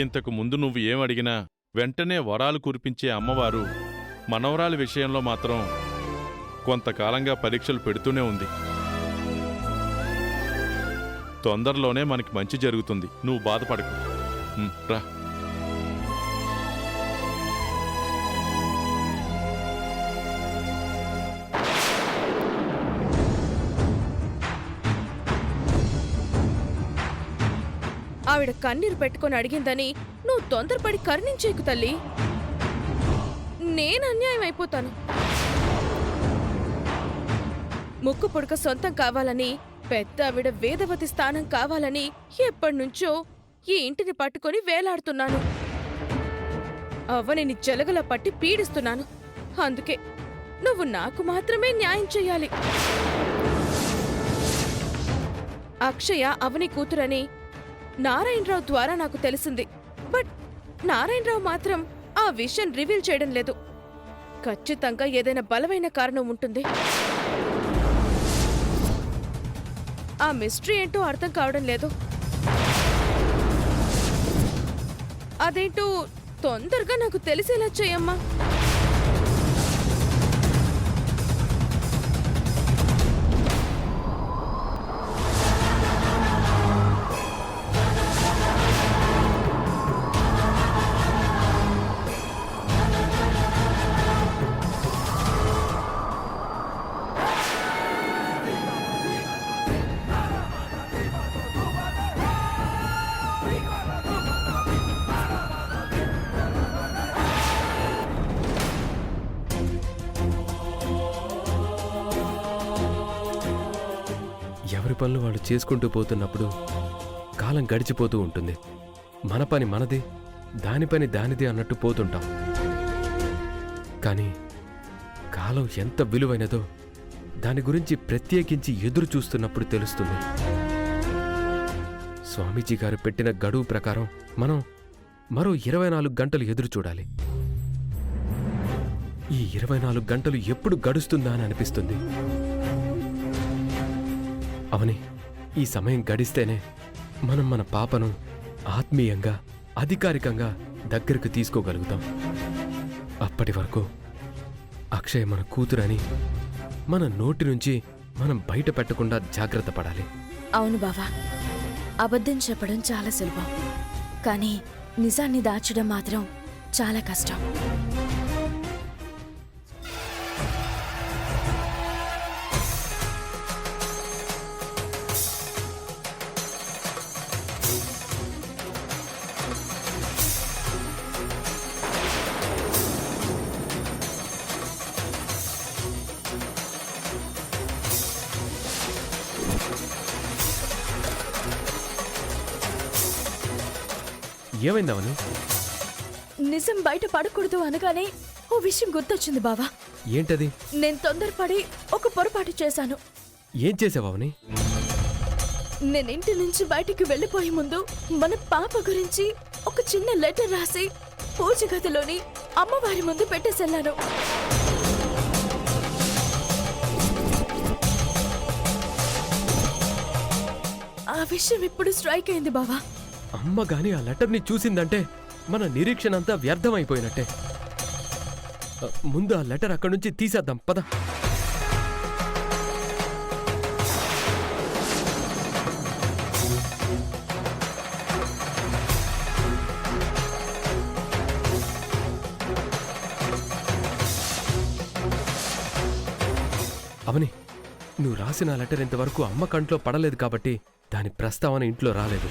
ఇంతకు ముందు నువ్వు ఏమడిగినా వెంటనే వరాలు కురిపించే అమ్మవారు మనవరాలి విషయంలో మాత్రం కొంతకాలంగా పరీక్షలు పెడుతూనే ఉంది. తొందరలోనే మనకి మంచి జరుగుతుంది, నువ్వు బాధపడకు. రా. ఆవిడ కన్నీరు పెట్టుకొని అడిగిందని నువ్వు తొందరపడి కరుణించేకు తల్లి. నేను అన్యాయం అయిపోతాను. ముక్కు పుడక సొంతం కావాలని, పెద్ద ఆవిడ వేదవతి స్థానం కావాలని ఎప్పటినుంచో ఈ ఇంటిని పట్టుకొని వేలాడుతున్నాను. అవ్వని జలగల పట్టి పీడిస్తున్నాను. అందుకే నువ్వు నాకు మాత్రమే న్యాయం చెయ్యాలి. అక్షయ అవని కూతురని నారాయణరావు ద్వారా నాకు తెలిసింది. బట్ నారాయణరావు మాత్రం ఆ విషయం రివీల్ చేయడం లేదు. ఖచ్చితంగా ఏదైనా బలమైన కారణం ఉంటుంది. ఆ మిస్టరీ ఏంటో అర్థం కావడం లేదు. అదేంటో తొందరగా నాకు తెలిసేలా చేయమ్మా. ఎవరి పనులు వాళ్ళు చేసుకుంటూ పోతున్నప్పుడు కాలం గడిచిపోతూ ఉంటుంది. మన పని మనది, దాని పని దానిది అన్నట్టు పోతుంటాం. కానీ కాలం ఎంత విలువైనదో దాని గురించి ప్రత్యేకించి ఎదురు చూస్తున్నప్పుడు తెలుస్తుంది. స్వామీజీ గారు పెట్టిన గడువు ప్రకారం మనం మరో 24 గంటలు ఎదురు చూడాలి. ఈ 24 గంటలు ఎప్పుడు గడుస్తుందా అని అనిపిస్తుంది. అవని, ఈ సమయం గడిస్తేనే మనం మన పాపను ఆత్మీయంగా, అధికారికంగా దగ్గరకు తీసుకోగలుగుతాం. అప్పటి వరకు అక్షయ్ మన కూతురని మన నోటి నుంచి మనం బయట పెట్టకుండా జాగ్రత్త పడాలి. అవును బావా, అబద్ధం చెప్పడం చాలా సులభం, కానీ నిజాన్ని దాచడం మాత్రం చాలా కష్టం. ఏమైందవని? నిజం బయట పడకూడదు అనగానే ఓ విషయం గుర్తొచ్చింది బావా. ఏంటది? నేను తొందరపడి ఒక పొరపాటు చేశాను. ఏం చేసావని? నేనింటి నుంచి బయటికి వెళ్ళిపోయే ముందు మన పాప గురించి ఒక చిన్న లెటర్ రాసి పూజ గదిలోని అమ్మవారి ముందు పెట్టేసెళ్ళాను. ఆ విషయం ఇప్పుడు స్ట్రైక్ అయింది బావా. అమ్మ గాని ఆ లెటర్ని చూసిందంటే మన నిరీక్షణ అంతా వ్యర్థమైపోయినట్టే. ముందు ఆ లెటర్ అక్కడి నుంచి తీసేద్దాం, పద. అవని, నువ్వు రాసిన లెటర్ ఇంతవరకు అమ్మ కంట్లో పడలేదు కాబట్టి దాని ప్రస్తావన ఇంట్లో రాలేదు.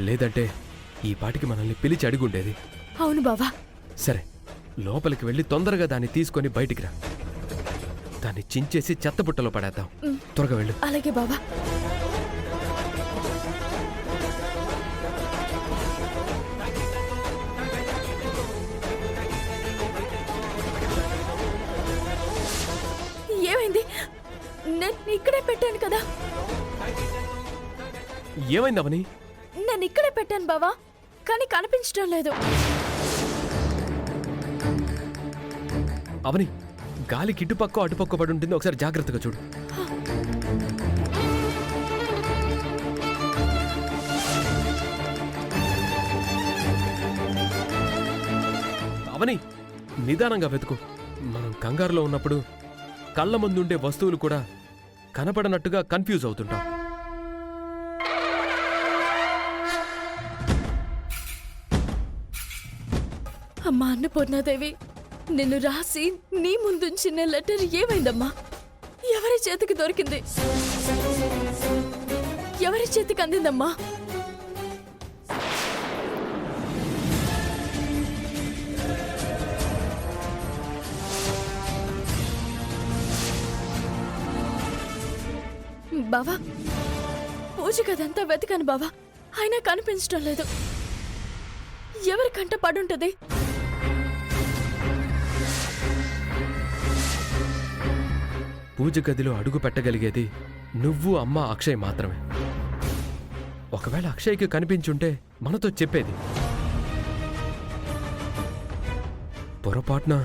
లేదంటే ఈ పాటికి మనల్ని పిలిచి అడిగుండేది. అవును బావా. సరే, లోపలికి వెళ్ళి తొందరగా దాన్ని తీసుకొని బయటికి రా. దాన్ని చించేసి చెత్తబుట్టలో పడేద్దాం. త్వరగా వెళ్ళు. అలాగే బావా. ఏమైంది? నేను ఇక్కడే పెట్టాను కదా. ఏమైంది అవని? నేను ఇక్కడే పెట్టాను బావా, కానీ కనిపించడం లేదు. అవని, గాలి కిటుపక్క అటుపక్క పడి ఉంటుంది, ఒకసారి జాగ్రత్తగా చూడు. అవని నిదానంగా వెతుకు. మనం కంగారులో ఉన్నప్పుడు కళ్ళ ముందుండే వస్తువులు కూడా కనపడనట్టుగా కన్ఫ్యూజ్ అవుతుంటాం. అమ్మా అన్నపూర్ణాదేవి, నిన్ను రాసి నీ ముందుంచిన లెటర్ ఏమైందమ్మా? ఎవరి చేతికి దొరికింది? ఎవరి చేతికి అందిందమ్మా? బావా, పూజ గదంతా వెతికాను బావా, అయినా కనిపించడం లేదు. ఎవరి కంట పడుంటది? పూజ గదిలో అడుగు పెట్టగలిగేది నువ్వు, అమ్మ, అక్షయ్ మాత్రమే. ఒకవేళ అక్షయ్కి కనిపించుంటే మనతో చెప్పేది. పొరపాటున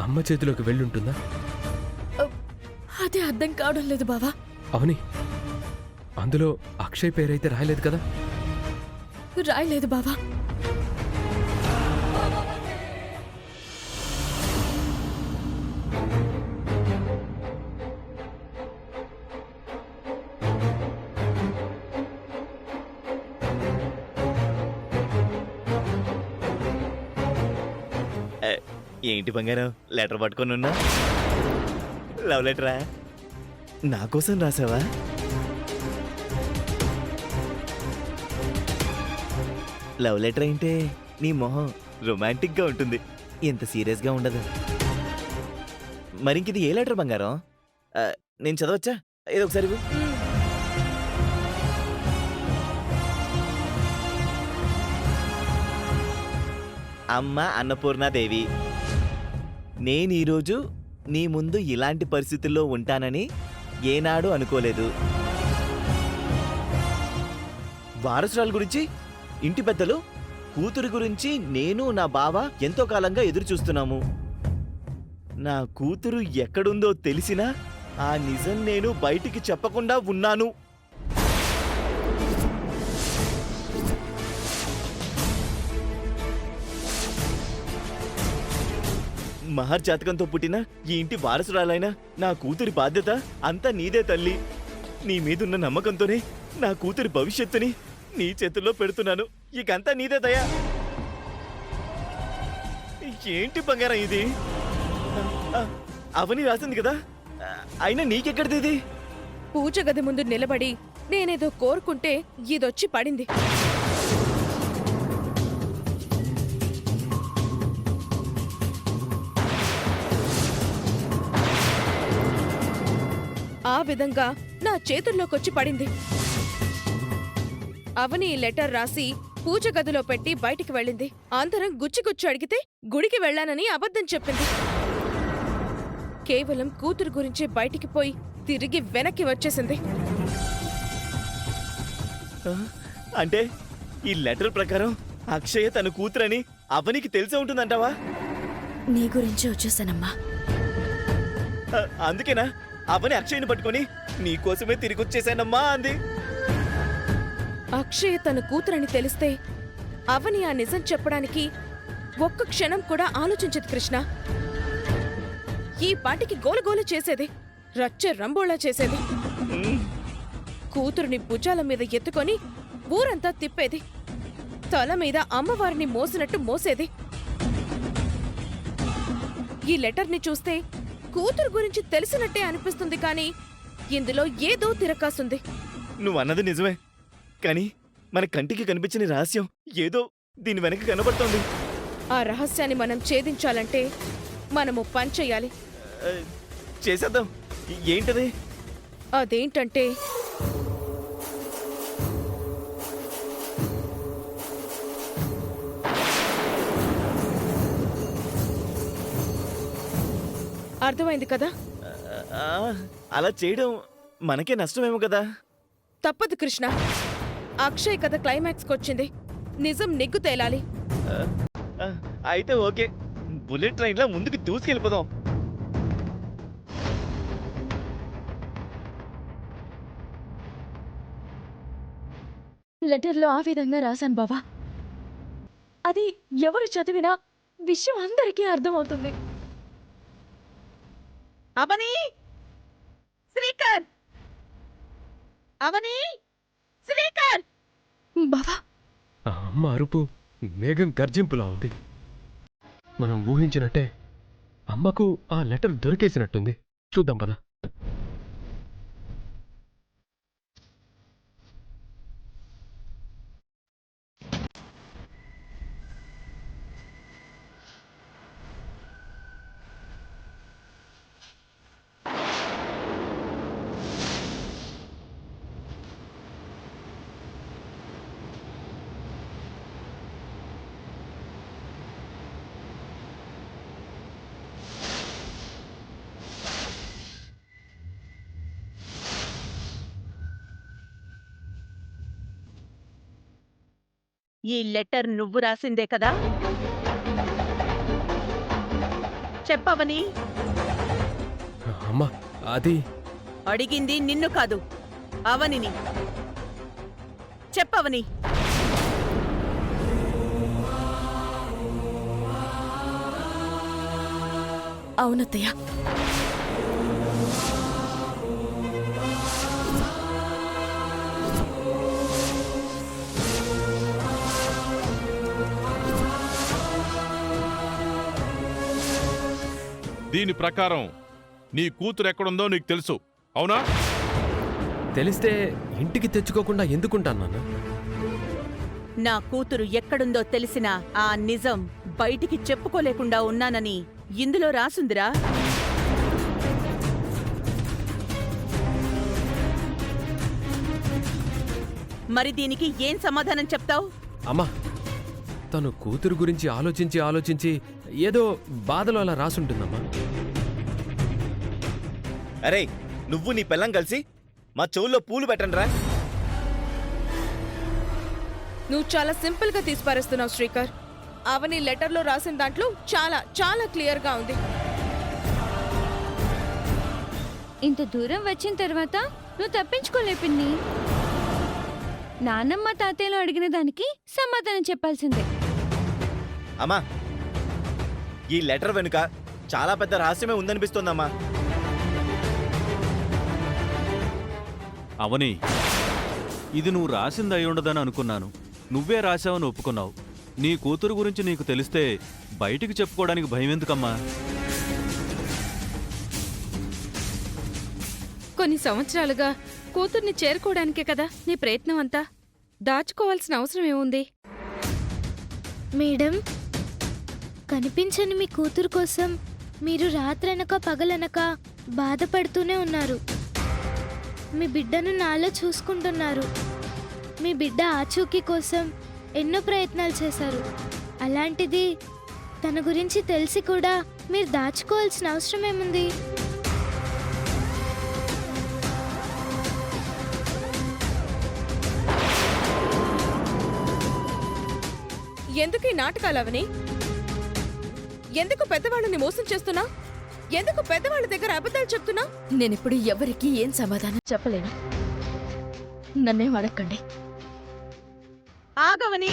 అమ్మ చేతిలోకి వెళ్ళుంటుందా? అదే అర్థం కావడం లేదు బావా. అవని, అందులో అక్షయ్ పేరైతే రాయలేదు కదా? రాయలేదు బావా. ఏంటి బంగారం, లెటర్ పట్టుకొని ఉన్నా? లవ్ లెటరా? నా కోసం రాసావా? లవ్ లెటర్ అంటే నీ మొహం రొమాంటిక్గా ఉంటుంది, ఎంత సీరియస్గా ఉండదు. మరింకిది ఏ లెటర్ బంగారం? నేను చదవచ్చా? ఏదో ఒకసారి ఇవ్వు. అమ్మ అన్నపూర్ణాదేవి, నేను ఈరోజు నీ ముందు ఇలాంటి పరిస్థితుల్లో ఉంటానని ఏనాడు అనుకోలేదు. వారసురాలు గురించి, ఇంటి పెద్దలు, కూతురు గురించి నేను నా బావ ఎంతో కాలంగా ఎదురు చూస్తున్నాము. నా కూతురు ఎక్కడుందో తెలిసినా ఆ నిజం నేను బయటికి చెప్పకుండా ఉన్నాను. మహర్జాతకంతో పుట్టిన ఈ ఇంటి వారసురాలైన నా కూతురి బాధ్యత అంతా నీదే తల్లి. నీ మీదున్న నమ్మకంతోనే నా కూతురి భవిష్యత్తుని నీ చేతుల్లో పెడుతున్నాను. ఇకంతా నీదే దయా. ఏంటి బంగారం ఇది? అవని రాసింది కదా, అయినా నీకెక్కడిది? పూజ గది ముందు నిలబడి నేనేదో కోరుకుంటే ఇదొచ్చి పడింది. ఆ విధంగా నా చేతుల్లోకొచ్చి పడింది. అవని ఈ లెటర్ రాసి పూజ గదిలో పెట్టి బయటికి వెళ్ళింది. అందరం గుచ్చి అడిగితే గుడికి వెళ్ళానని అబద్ధం చెప్పింది. కేవలం కూతురు గురించి బయటికి పోయి తిరిగి వెనక్కి వచ్చేసింది. అంటే ఈ లెటర్ ప్రకారం అక్షయ తన కూతురని అవనికి తెలిసే ఉంటుందంటావా? నీ గురించి వచ్చేసానమ్మా. అందుకేనా అవని అక్షయ్ని పట్టుకొని నీకోసమే తిరిగి వచ్చేసానమ్మా అంది? అక్షయ తన కూతురని తెలిస్తే అవని ఆ నిజం చెప్పడానికి ఒక్క క్షణం కూడా ఆలోచించదు కృష్ణ. ఈ పాటికి గోలగోల చేసేది, రచ్చ రంబోళా చేసేది. కూతురుని భుజాల మీద ఎత్తుకొని ఊరంతా తిప్పేది, తల మీద అమ్మవారిని మోసినట్టు మోసేది. ఈ లెటర్ని చూస్తే కూతురు గురించి తెలిసినట్టే అనిపిస్తుంది, కానీ ఇందులో ఏదో తిరకాసుంది. నువ్వన్నది నిజమే, కానీ మన కంటికి కనిపించని రహస్యం ఏదో దీని వెనక కనబడుతోంది. ఆ రహస్యాన్ని మనం ఛేదించాలంటే మనము పని చెయ్యాలి. చేసేద్దాం. ఏంటది? అదేంటంటే అర్థమైంది కదా? అలా చేయడం మనకే నష్టమేమో కదా. తప్పదు కృష్ణ. అక్షయ్ కథ క్లైమాక్స్కి వచ్చింది. నిజం నిగ్గు తేలాలి. అయితే ఓకే, బుల్లెట్ ట్రైన్లో ముందుకు దూసుకెళ్ళిపోదాం. లెటర్లో ఆ విధంగా రాశాను బావా. అది ఎవరు చదివినా విషయం అందరికీ అర్థమవుతుంది. అవని, శ్రీకర్, అవని, శ్రీకర్. బావా, ఆ అమ్మ అరుపు మేఘం గర్జింపులా ఉంది. మనం ఊహించినట్టే అమ్మకు ఆ లెటర్ దొరికేసినట్టుంది. చూద్దాం పద. ఈ లెటర్ నువ్వు రాసిందే కదా? చెప్పవని. అమ్మ అది అడిగింది నిన్ను కాదు, అవనిని. చెప్పవని. అవునత్తయ్య. దీని ప్రకారం నీ కూతురు ఎక్కడుందో నీకు తెలుసు, అవునా? తెలిస్తే ఇంటికి తెచ్చుకోకుండా ఎందుకుంటాను నాన్న? నా కూతురు ఎక్కడుందో తెలిసినా ఆ నిజం బయటికి చెప్పుకోలేకుండా ఉన్నానని ఇందులో రాసుందిరా. మరి దీనికి ఏం సమాధానం చెప్తావు? అమ్మా, తను కూతురు గురించి ఆలోచించి ఆలోచించి ఏదో బాధలో అలా రాసుంటుందమ్మా. అరే, నువ్వు నీ పిల్లం కలిసి మా చెవుల్లో పూలు పెట్టండిరా. నువ్వు చాలా సింపుల్ గా తీసిపారేస్తున్నావు శ్రీకర్. అవని లెటర్లో రాసిన దాంట్లో చాలా చాలా క్లియర్ గా ఉంది. ఇంత దూరం వచ్చిన తర్వాత నువ్వు తప్పించుకోలే పిన్ని. నాన్నమ్మ తాతయ్యలు అడిగిన దానికి సమాధానం చెప్పాల్సిందే. అమ్మా, ఈ లెటర్ వెనుక చాలా పెద్ద రహస్యమే ఉందనిపిస్తోందమ్మా. అవని, ఇది నువ్వు రాసింది అయి ఉండదని అనుకున్నాను. నువ్వే రాశావని ఒప్పుకున్నావు. నీ కూతురు గురించి నీకు తెలిస్తే బయటికి చెప్పుకోవడానికి భయం ఎందుకమ్మా? కొన్ని సంవత్సరాలుగా కూతుర్ని చేరుకోవడానికే కదా నీ ప్రయత్నం అంతా. దాచుకోవాల్సిన అవసరం ఏముంది? మేడం, కనిపించని మీ కూతురు కోసం మీరు రాత్రనక పగలనక బాధపడుతూనే ఉన్నారు. మీ బిడ్డను నాలో చూసుకుంటున్నారు. మీ బిడ్డ ఆచూకీ కోసం ఎన్నో ప్రయత్నాలు చేశారు. అలాంటిది తన గురించి తెలిసి కూడా మీరు దాచుకోవాల్సిన అవసరం ఏముంది? ఎందుకు ఈ నాటకాలు అవని? ఎందుకు పెద్దవాళ్ళని మోసం చేస్తున్నా? ఎందుకు పెద్దవాళ్ళ దగ్గర అబద్ధాలు చెప్తున్నా? నేనిప్పుడు ఎవరికి ఏం సమాధానం చెప్పలేను. నన్నేం అడగండి. ఆగవని.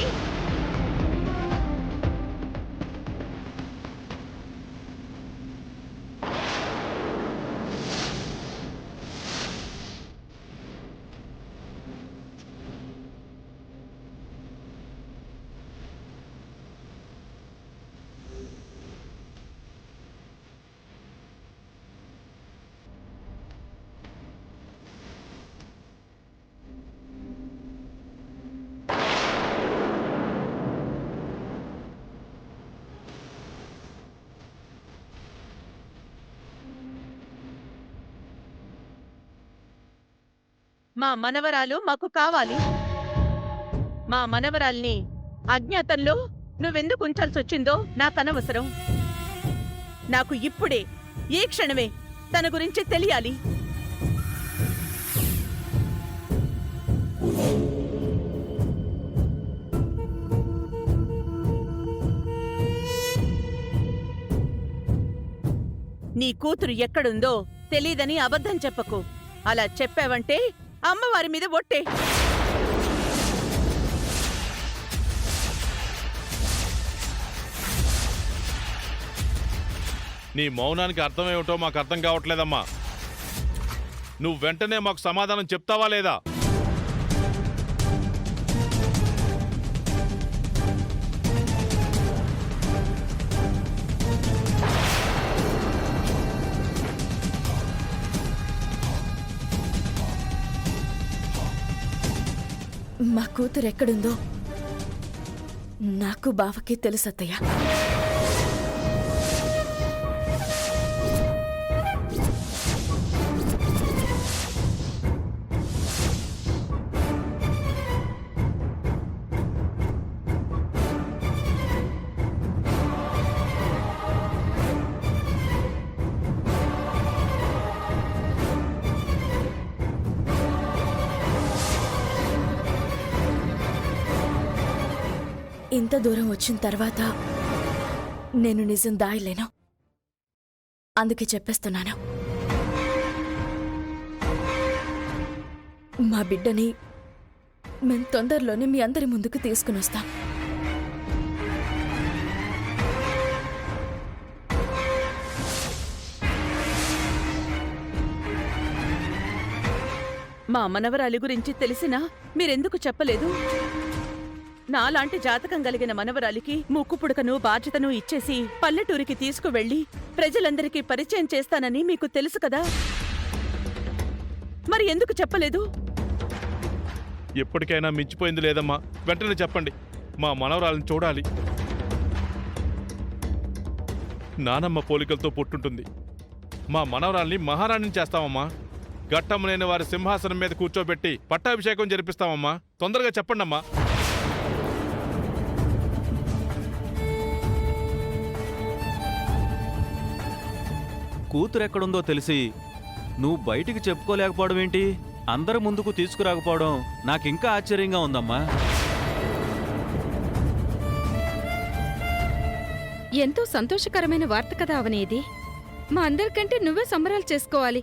మా మనవరాలు మాకు కావాలి. మా మనవరాల్ని అజ్ఞాతంలో నువ్వెందుకు ఉంచాల్సి వచ్చిందో నాకనవసరం. నాకు ఇప్పుడే, ఈ క్షణమే తన గురించి తెలియాలి. నీ కూతురు ఎక్కడుందో తెలీదని అబద్ధం చెప్పకు. అలా చెప్పావంటే అమ్మవారి మీద ఒట్టే. నీ మౌనానికి అర్థమేమిటో మాకు అర్థం కావట్లేదమ్మా. నువ్వు వెంటనే మాకు సమాధానం చెప్తావా లేదా? మా కూతురు ఎక్కడుందో నాకు బావకి తెలుసు అత్తయ్య. ఇంత దూరం వచ్చిన తర్వాత నేను నిజం దాయలేను. అందుకే చెప్పేస్తున్నాను. మా బిడ్డని మేం తొందరలోనే మీ అందరి ముందుకు తీసుకుని వస్తాం. మా మనవరాలి గురించి తెలిసినా మీరెందుకు చెప్పలేదు? నాలాంటి జాతకం కలిగిన మనవరాలికి ముక్కు పుడకను బాధ్యతను ఇచ్చేసి పల్లెటూరికి తీసుకువెళ్లి ప్రజలందరికీ పరిచయం చేస్తానని మీకు తెలుసు కదా, మరి ఎందుకు చెప్పలేదు? ఎప్పటికైనా మించిపోయింది లేదమ్మా. వెంటనే చెప్పండి. మా మనవరాలను చూడాలి. నానమ్మ పోలికలతో పుట్టుంటుంది. మా మనవరాల్ని మహారాణిని చేస్తామమ్మా. ఘట్టం లేని వారి సింహాసనం మీద కూర్చోబెట్టి పట్టాభిషేకం జరిపిస్తామమ్మా. తొందరగా చెప్పండమ్మా. కూతురెక్కడుందో తెలిసి నువ్వు బయటికి చెప్పుకోలేకపోవడం ఏంటి? అందరి ముందుకు తీసుకురాకపోవడం నాకింకా ఆశ్చర్యంగా ఉందమ్మా. ఎంతో సంతోషకరమైన వార్త కదా అవనేది. మా అందరికంటే నువ్వే సంబరాలు చేసుకోవాలి.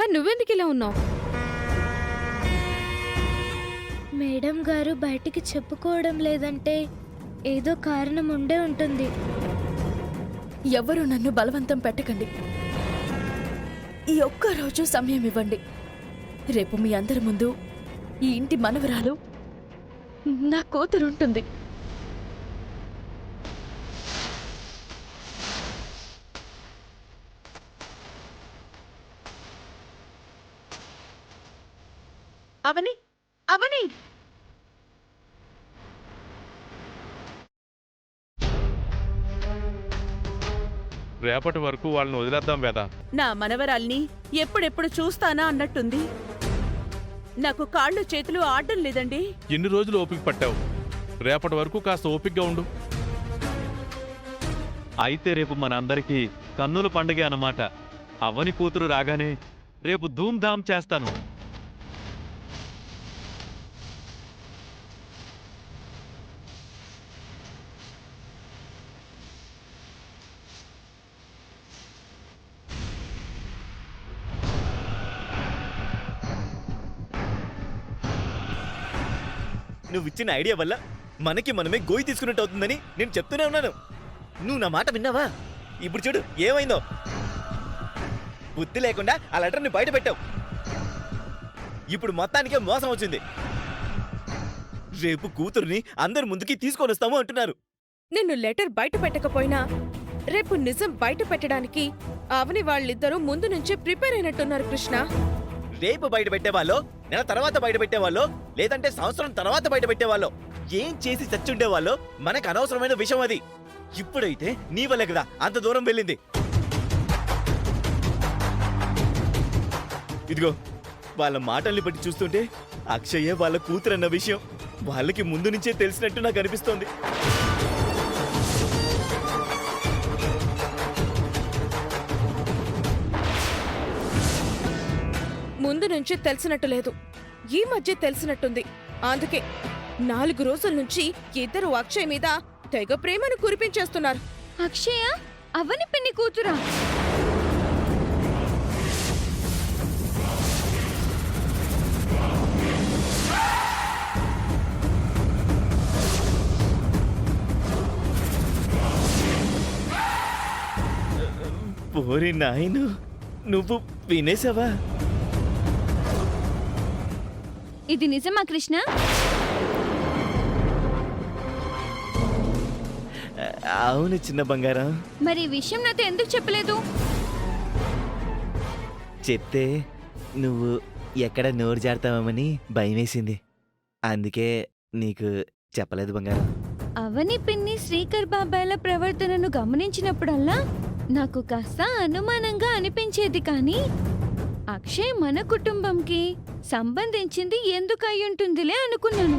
మరి నువ్వెందుకు ఇలా ఉన్నావు? మేడం గారు బయటికి చెప్పుకోవడం లేదంటే ఏదో కారణం ఉండే ఉంటుంది. ఎవరూ నన్ను బలవంతం పెట్టకండి. ఈ ఒక్క రోజు సమయం ఇవ్వండి. రేపు మీ అందరి ముందు ఈ ఇంటి మనవరాలు నా కూతురుంటుంది. అవని, అవని! రేపటి వరకు వాళ్ళని వదిలేద్దాం వేదా. నా మనవరాల్ని ఎప్పుడెప్పుడు చూస్తానా అన్నట్టుంది. నాకు కాళ్ళు చేతులు ఆడడం లేదండి. ఎన్ని రోజులు ఓపిక పట్టావు? రేపటి వరకు కాస్త ఓపికగా ఉండు. అయితే రేపు మనందరికీ కన్నుల పండుగే అన్నమాట. అవని కూతురు రాగానే రేపు ధూమ్ధామ్ చేస్తాను. నువ్వు ఇచ్చిన ఐడియా వల్ల మనకి మనమే గోయి తీసుకున్నట్టు అవుతుందని నేను చెప్తూనే ఉన్నాను. నువ్వు నా మాట విన్నావా? ఇప్పుడు చూడు ఏమైందో. బుద్ధి లేకుండా ఆ లెటర్ని బయట పెట్టావు. ఇప్పుడు మొత్తానికే మోసం వచ్చింది. రేపు కూతురుని అందరి ముందుకి తీసుకొని వస్తాము అంటున్నారు. నిన్ను లెటర్ బయట పెట్టకపోయినా రేపు నిజం బయట పెట్టడానికి అవని వాళ్ళిద్దరూ ముందు నుంచే ప్రిపేర్ అయినట్టున్నారు కృష్ణ. రేపు బయట పెట్టేవాళ్ళు, నెల తర్వాత బయట పెట్టేవాళ్ళు, లేదంటే సంవత్సరం తర్వాత బయట పెట్టేవాళ్ళు, ఏం చేసి చచ్చుండేవాళ్ళు మనకు అనవసరమైన విషయం అది. ఇప్పుడైతే నీ వల్లే కదా అంత దూరం వెళ్ళింది. ఇదిగో వాళ్ళ మాటల్ని బట్టి చూస్తుంటే అక్షయ్య వాళ్ళ కూతురన్న విషయం వాళ్ళకి ముందు నుంచే తెలిసినట్టు నాకు అనిపిస్తోంది. ముందు నుంచి తెలిసినట్టు లేదు, ఈ మధ్య తెలిసినట్టుంది. అందుకే 4 రోజుల నుంచి ఇద్దరు అక్షయ్ మీద తెగ ప్రేమను కురిపించేస్తున్నారు. అక్షయ అవని పిన్ని కూతురా? ఓరి నాయను, నువ్వు వినేసావా? ఇది నిజమా కృష్ణ? అవును చిన్న బంగారం. మరి ఈ విషయం నాతో ఎందుకు చెప్పలేదు? చెప్తే నువ్వు ఎక్కడ నోరు జారుతావని భయమేసింది. అందుకే నీకు చెప్పలేదు బంగారం. అవని పిన్ని శ్రీకర్ బాబాయ్ల ప్రవర్తనను గమనించినప్పుడల్లా నాకు కాస్త అనుమానంగా అనిపించేది, కానీ అక్షయ్ మన కుటుంబంకి సంబంధించింది ఎందుకు అయ్యుంటుందిలే అనుకున్నాను.